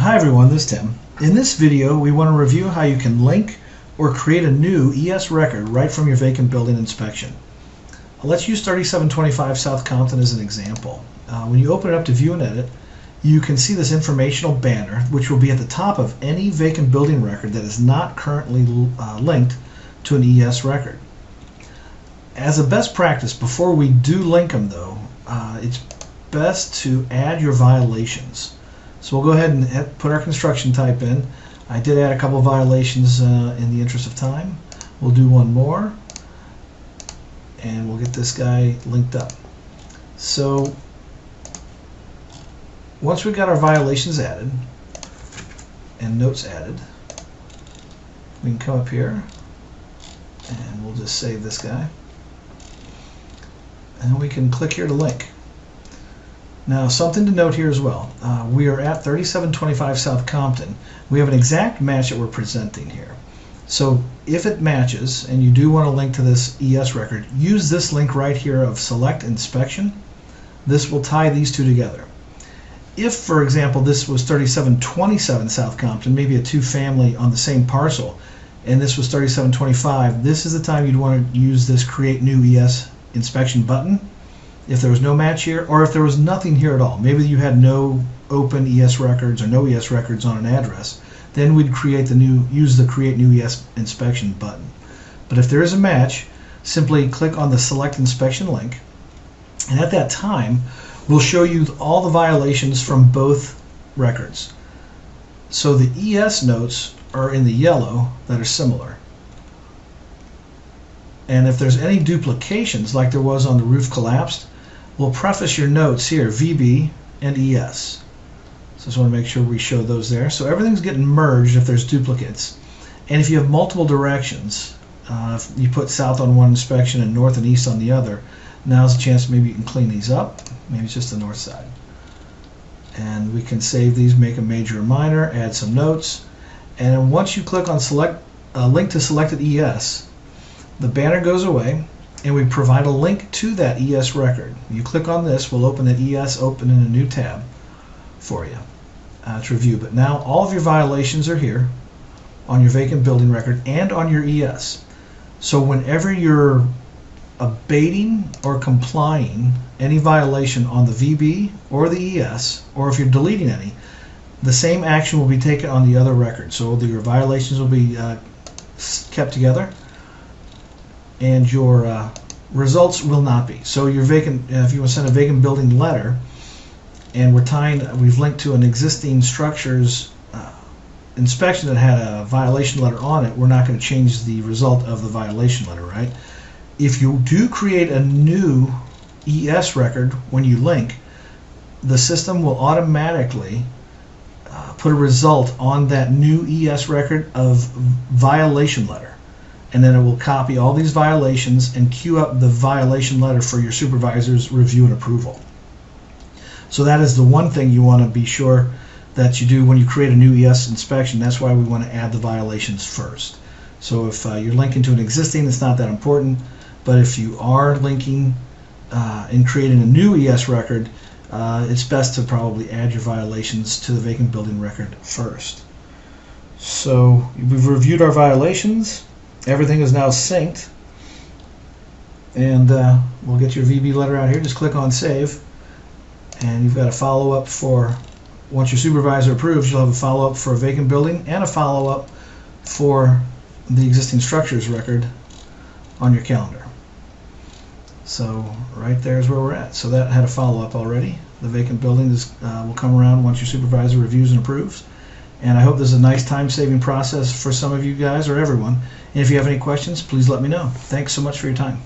Hi everyone, this is Tim. In this video we want to review how you can link or create a new ES record right from your vacant building inspection. Let's use 3725 South Compton as an example. When you open it up to view and edit, you can see this informational banner which will be at the top of any vacant building record that is not currently linked to an ES record. As a best practice, before we do link them though, it's best to add your violations. So we'll go ahead and put our construction type in. I did add a couple of violations in the interest of time. We'll do one more and we'll get this guy linked up. So once we've got our violations added and notes added, we can come up here and we'll just save this guy. And we can click here to link. Now, something to note here as well. We are at 3725 South Compton. We have an exact match that we're presenting here. So if it matches and you do want to link to this ES record, use this link right here of select inspection. This will tie these two together. If, for example, this was 3727 South Compton, maybe a two-family on the same parcel, and this was 3725, this is the time you'd want to use this Create New ES Inspection button. If there was no match here, or if there was nothing here at all, maybe you had no open ES records or no ES records on an address, then we'd use the Create New ES Inspection button. But if there is a match, simply click on the Select Inspection link, and at that time, we'll show you all the violations from both records. So the ES notes are in the yellow that are similar. And if there's any duplications, like there was on the roof collapsed, we'll preface your notes here, VB and ES. So I just want to make sure we show those there. So everything's getting merged if there's duplicates. And if you have multiple directions, if you put south on one inspection and north and east on the other, now's a chance maybe you can clean these up. Maybe it's just the north side. And we can save these, make a major or minor, add some notes. And once you click on select link to selected ES, the banner goes away, and we provide a link to that ES record. You click on this, we'll open that ES, open in a new tab for you to review. But now all of your violations are here on your vacant building record and on your ES. So whenever you're abating or complying any violation on the VB or the ES, or if you're deleting any, the same action will be taken on the other record. So your violations will be kept together, and your results will not be. So your vacant, if you want to send a vacant building letter, and we've linked to an existing structure's inspection that had a violation letter on it, we're not going to change the result of the violation letter, right? If you do create a new ES record when you link, the system will automatically put a result on that new ES record of violation letter. And then it will copy all these violations and queue up the violation letter for your supervisor's review and approval. So that is the one thing you want to be sure that you do when you create a new ES inspection. That's why we want to add the violations first. So if you're linking to an existing, it's not that important. But if you are linking and creating a new ES record, it's best to probably add your violations to the vacant building record first. So we've reviewed our violations. Everything is now synced, and we'll get your VB letter out here. Just click on save, and you've got a follow-up for, once your supervisor approves, you'll have a follow-up for a vacant building and a follow-up for the existing structures record on your calendar. So right there is where we're at. So that had a follow-up already. The vacant building will come around once your supervisor reviews and approves. And I hope this is a nice time-saving process for some of you guys or everyone. And if you have any questions, please let me know. Thanks so much for your time.